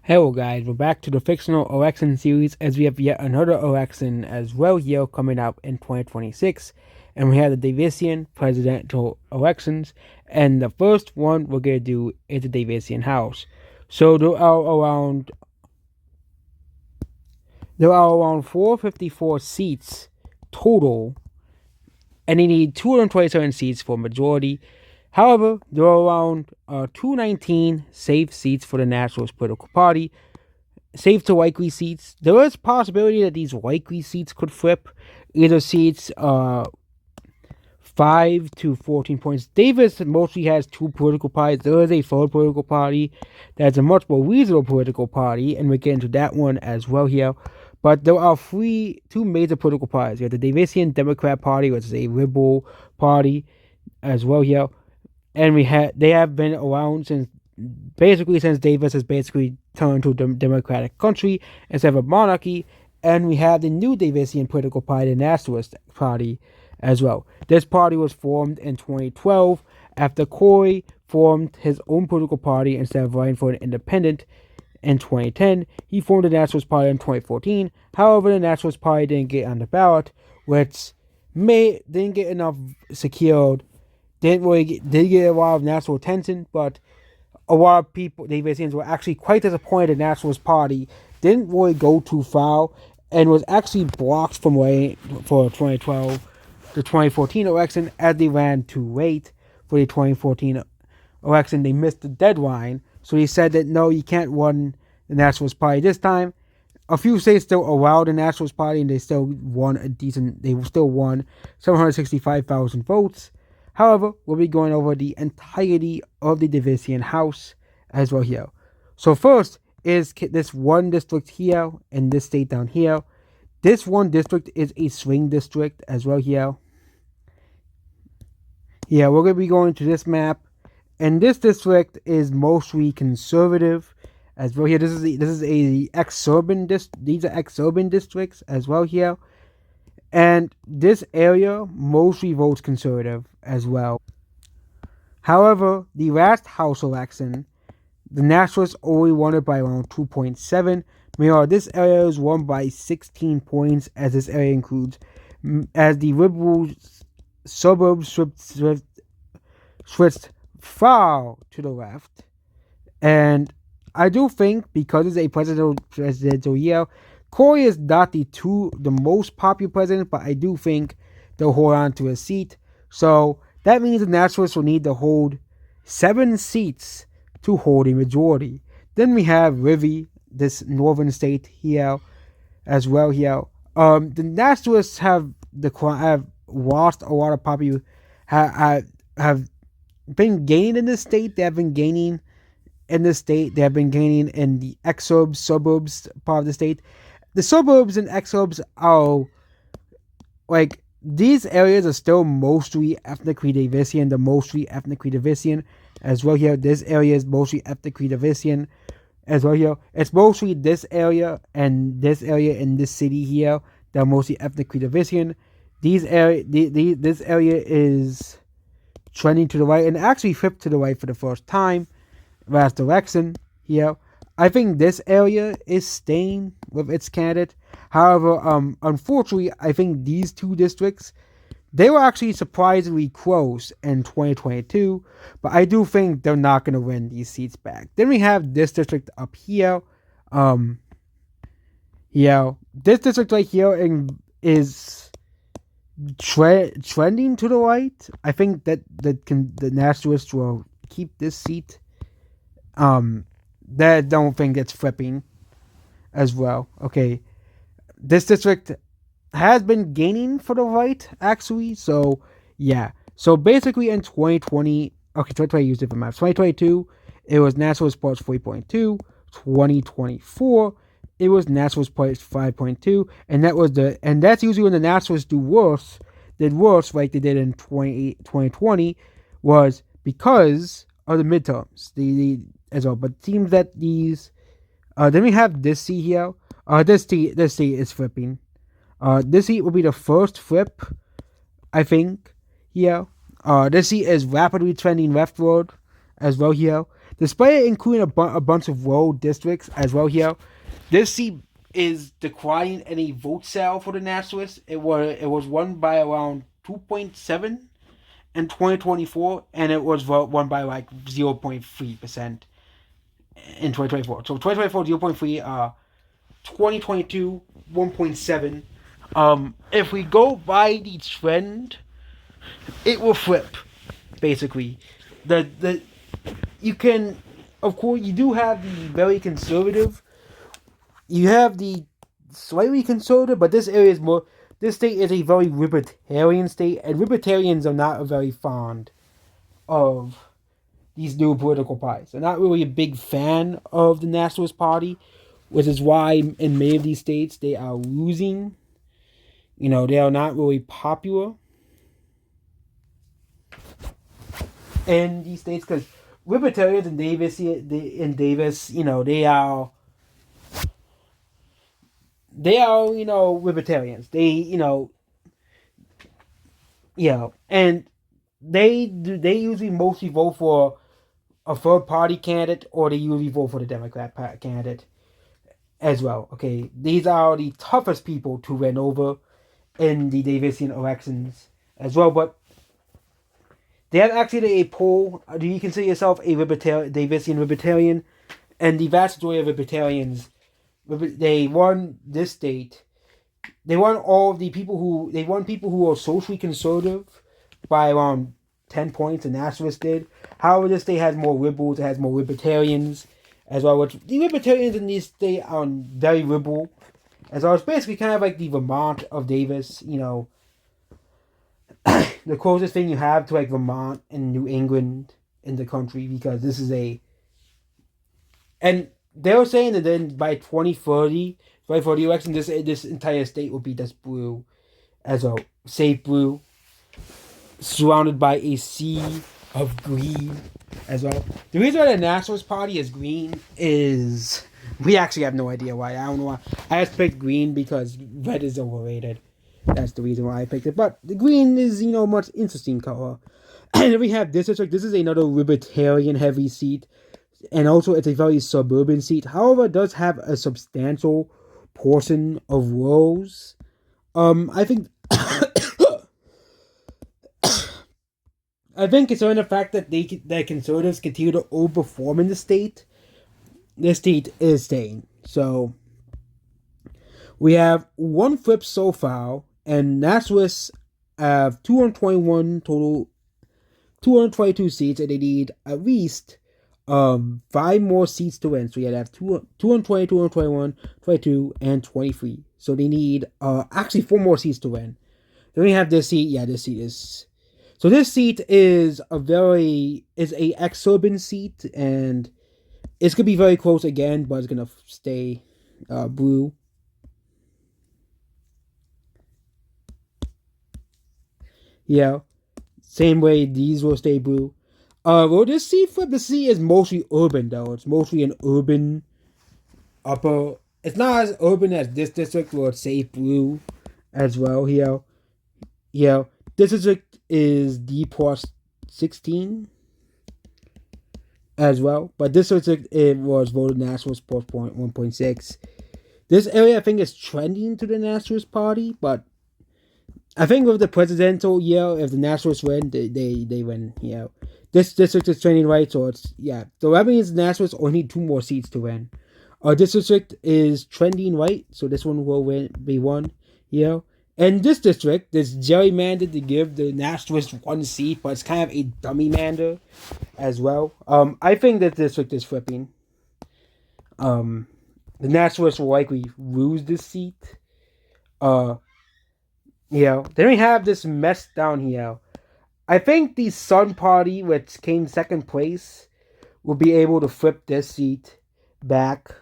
Hello guys, we're back to the fictional election series as we have yet another election as well here coming up in 2026. And we have the Davisan presidential elections. And the first one we're going to do is the Davisan House. So there are around 454 seats total, and they need 227 seats for majority. However, there are around 219 safe seats for the Nationalist political party, safe to likely seats. There is possibility that these likely seats could flip. Either seats 5 to 14 points. Davis mostly has two political parties. There is a third political party that's a much more reasonable political party, and we get into that one as well here. But there are two major political parties. You have the Davisan Democrat Party, which is a liberal party, as well here, and they have been around since Davis has basically turned to a democratic country instead of a monarchy. And we have the new Davisan political party, the Nationalist Party, as well. This party was formed in 2012 after Corey formed his own political party instead of running for an independent in 2010. He formed the Nationalist Party in 2014. However, the Nationalist Party didn't get on the ballot, which didn't get enough secured. Did get a lot of national attention, but a lot of people, Davisans, were actually quite disappointed the Nationalist Party didn't really go too far and was actually blocked from running for 2012, the 2014 election, as they ran too late for the 2014 election. They missed the deadline, so they said that no, you can't run the Nationalist Party this time. A few states still allowed the Nationalist Party, and they still won 765,000 votes. However, we'll be going over the entirety of the Davisan House as well here. So first is this one district here and this state down here. This one district is a swing district as well here. Yeah, we're going to be going to this map. And this district is mostly conservative as well here. This is a ex-urban these are ex-urban districts as well here. And this area mostly votes conservative as well. However, the last House election, the Nationalists only won it by around 2.7. Meanwhile, this area is won by 16 points, as this area includes, as the Liberal suburbs switched far to the left. And I do think, because it's a presidential year, Corey is not the most popular president, but I do think they'll hold on to a seat. So that means the Nationalists will need to hold 7 seats to hold a majority. Then we have Rivy, this northern state here, as well here. The Nationalists have lost a lot of popular, have been gaining in this state. They have been gaining in this state. They have been gaining in the suburbs part of the state. The suburbs and exurbs are, like, these areas are still mostly ethnically Davisan, as well here. This area is mostly ethnically Davisan as well here. It's mostly this area and this area in this city here that are mostly ethnically Davisan. This area is trending to the right and actually flipped to the right for the first time last election here. I think this area is staying with its candidate. However, unfortunately, I think these two districts, they were actually surprisingly close in 2022, but I do think they're not going to win these seats back. Then we have this district up here. This district right here is trending to the right. I think that the Nationalists will keep this seat. That I don't think it's flipping as well. Okay. This district has been gaining for the right, actually. So, yeah. So, basically in 2020, 2020 used different maps. 2022, it was Nationalist Parts 3.2. 2024, it was Nationalist Parts 5.2. And that's usually when the Nationalists did worse, like they did in 2020, was because of the midterms. As well, but it seems that these then we have this seat here. This seat is flipping. This seat will be the first flip, I think, here. This seat is rapidly trending leftward as well here. Despite it including a bunch of rural districts as well here, this seat is declining in a vote sale for the Nationalists. It was won by around 2.7 in 2024, and it was won by like 0.3% in 2024. So 2024 0.3, 2022 1.7. If we go by the trend, it will flip basically. The you can, of course, you do have the very conservative. You have the slightly conservative, but this area is more. This state is a very libertarian state, and libertarians are not very fond of these new political parties. They're not really a big fan of the Nationalist Party, which is why in many of these states they are losing. They are not really popular in these states because libertarians in Davis, they are libertarians. And they usually mostly vote for a third party candidate, or they usually vote for the Democrat candidate as well. Okay, these are the toughest people to win over in the Davisan elections as well. But they have actually a poll. Do you consider yourself a Davisan libertarian? And the vast majority of libertarians, they won this state. They won all of the people who they won people who are socially conservative by around 10 points. The Nationalists did. However, this state has more liberals. It has more libertarians as well. Which the libertarians in this state are very liberal. As well, it's basically kind of like the Vermont of Davis. The closest thing you have to like Vermont and New England in the country, because this is and they were saying that then by 2030, right for the election, this entire state will be just blue, as a safe blue, surrounded by a sea of green as well. The reason why the Nationalist Party is green is we actually have no idea why. I don't know why. I just picked green because red is overrated. That's the reason why I picked it. But the green is, a much interesting color. And then we have this district. This is another libertarian heavy seat. And also it's a very suburban seat. However, it does have a substantial portion of rows. I think considering the fact that that conservatives continue to overperform in the state, this state is staying. So we have one flip so far, and nationalists have 221 222 seats, and they need at least 5 more seats to win. So you have 220, 221, 22, and 23. So they need actually 4 more seats to win. Then we have this seat. Yeah, this seat is. So this seat is a ex-urban seat, and it's gonna be very close again, but it's gonna stay blue. Yeah, same way these will stay blue. Well, this seat flip, the seat is mostly urban though. It's mostly an urban upper. It's not as urban as this district where it's safe blue as well here. Yeah, this district is D plus 16 as well, but this district it was voted nationalist plus 1.6. This area I think is trending to the Nationalist Party, but I think with the presidential year, if the Nationalists win, they win. This district is trending right, so it's So that means the Nationalists only need 2 more seats to win. This district is trending right, so this one will be won. And this district is gerrymandered to give the Nationalists 1 seat, but it's kind of a dummy mander as well. I think that district is flipping. The Nationalists will likely lose this seat. Then we have this mess down here. I think the Sun Party, which came second place, will be able to flip this seat back.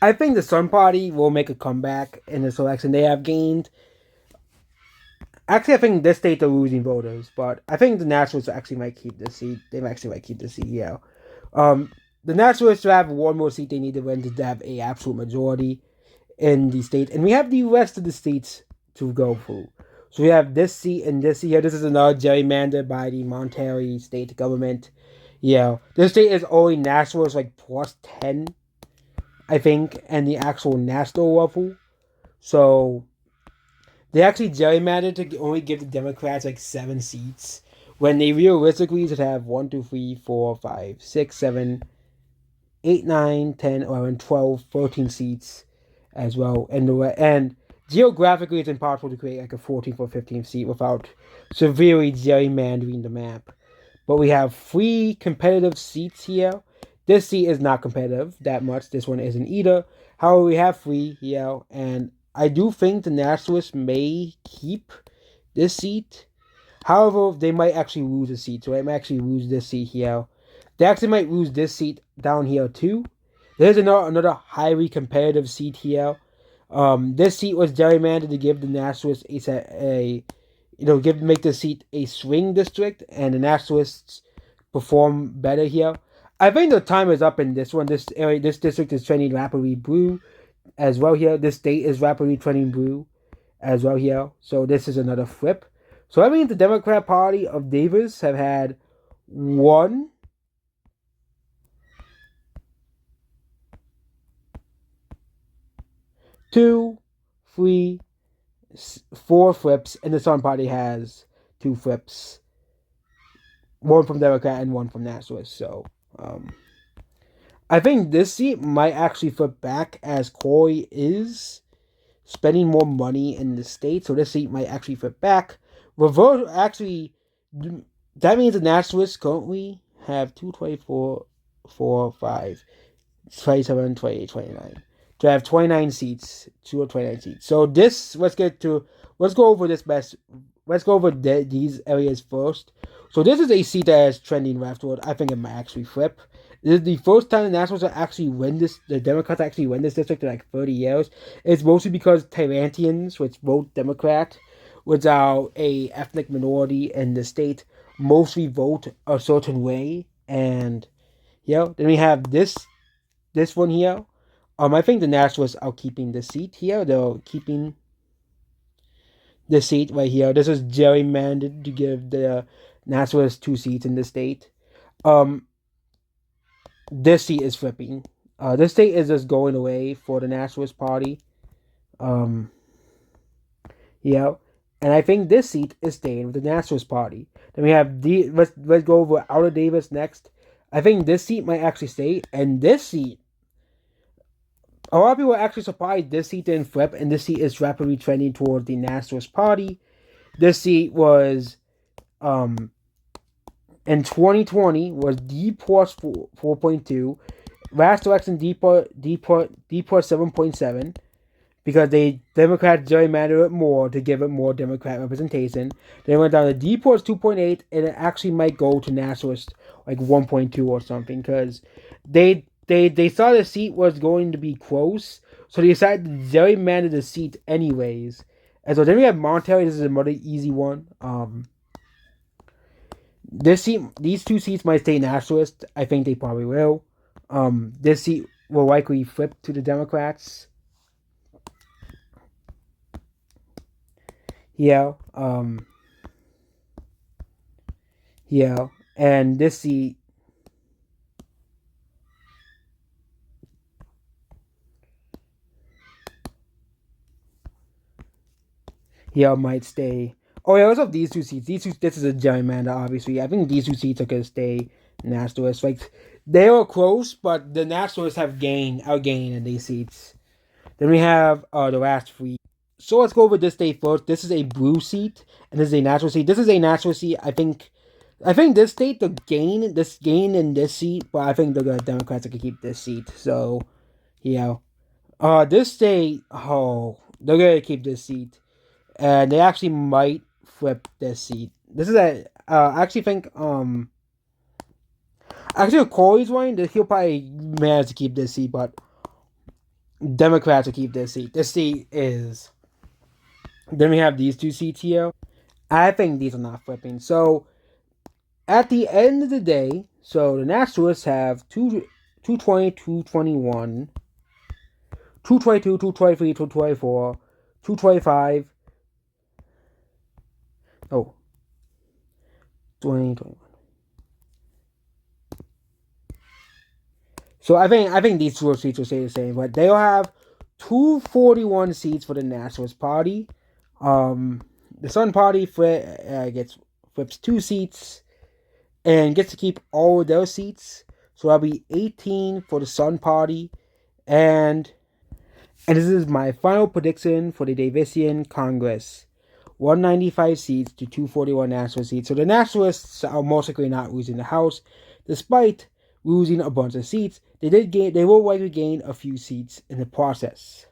I think the Sun Party will make a comeback in this election. They have gained. Actually, I think this state are losing voters, but I think the Nationalists actually might keep this seat. They actually might keep the seat. The Nationalists to have 1 more seat they need to win to have a absolute majority in the state, and we have the rest of the states to go through. So we have this seat and this seat here. This is another gerrymander by the Monterey state government. This state is only national is like plus 10, I think, and the actual national level. So they actually gerrymandered to only give the Democrats like 7 seats when they realistically should have 1, 2, 3, 4, 5, 6, 7, 8, 9, 10, 11, 12, 13 seats as well. And geographically, it's impossible to create like a 14th or 15th seat without severely gerrymandering the map. But we have 3 competitive seats here. This seat is not competitive that much. This one isn't either. However, we have 3 here, and I do think the Nationalists may keep this seat. However, they might actually lose a seat. So they might actually lose this seat here. They actually might lose this seat down here too. There's another highly competitive seat here. This seat was gerrymandered to give the Nationalists make the seat a swing district, and the Nationalists perform better here. I think the time is up in this one. This district is trending rapidly blue as well here. This state is rapidly trending blue as well here. So this is another flip. So that means the Democrat Party of Davis have had 1, 2, 3, 4 flips, and the Sun Party has 2 flips. 1 from Democrat and 1 from Nationalist. So I think this seat might actually flip back as Corey is spending more money in the state. So this seat might actually flip back. Reverse actually, that means the Nationalists currently have 2, 24, 4, 5, 27, 28, 29. To have 29 seats, 2 or 29 seats. So this, let's go over this best. Let's go over these areas first. So this is a seat that is trending leftward. I think it might actually flip. This is the first time the Nationals actually win this. The Democrats actually win this district in like 30 years. It's mostly because Tyrantians, which vote Democrat, without a ethnic minority in the state, mostly vote a certain way. And then we have this one here. I think the Nationalists are keeping the seat here. They're keeping the seat right here. This is gerrymandered to give the Nationalists 2 seats in the state. This seat is flipping. This state is just going away for the Nationalist Party. Um, and I think this seat is staying with the Nationalist Party. Then we have let's go over Outer Davis next. I think this seat might actually stay, and this seat, a lot of people are actually surprised this seat didn't flip, and this seat is rapidly trending towards the Nationalist Party. This seat was, in 2020, was D plus 4.2. Last election, D plus 7.7. Because they Democrats gerrymandered it more to give it more Democrat representation. They went down to D plus 2.8, and it actually might go to Nationalist like 1.2 or something, because they saw the seat was going to be close, so they decided to gerrymander the seat anyways. And so then we have Monterey. This is another easy one. These 2 seats might stay Nationalist. I think they probably will. This seat will likely flip to the Democrats. And this seat, might stay. Oh yeah, also these 2 seats. This is a gerrymander, obviously. I think these 2 seats are gonna stay Nationalists. Like, they were close, but the Nationalists have outgained in these seats. Then we have the last 3. So let's go over this state first. This is a blue seat, and this is a natural seat. This is a natural seat. I think this state, gain in this seat, but I think the Democrats can keep this seat. So, this state, they're gonna keep this seat, and they actually might flip this seat. This is I actually think actually Corey's one, he'll probably manage to keep this seat, but Democrats will keep this seat. This seat is. Then we have these 2 seats here. I think these are not flipping. So at the end of the day, so the Nationalists have 220, 221, 222, 223, 224, 225, Oh, 2021. So I think these two seats will stay the same, but they'll have 241 seats for the Nationalist Party. The Sun Party gets flips 2 seats and gets to keep all of their seats. So that'll be 18 for the Sun Party, and this is my final prediction for the Davisan Congress. 195 seats to 241 national seats. So the Nationalists are most likely not losing the House, despite losing a bunch of seats. They will likely gain a few seats in the process.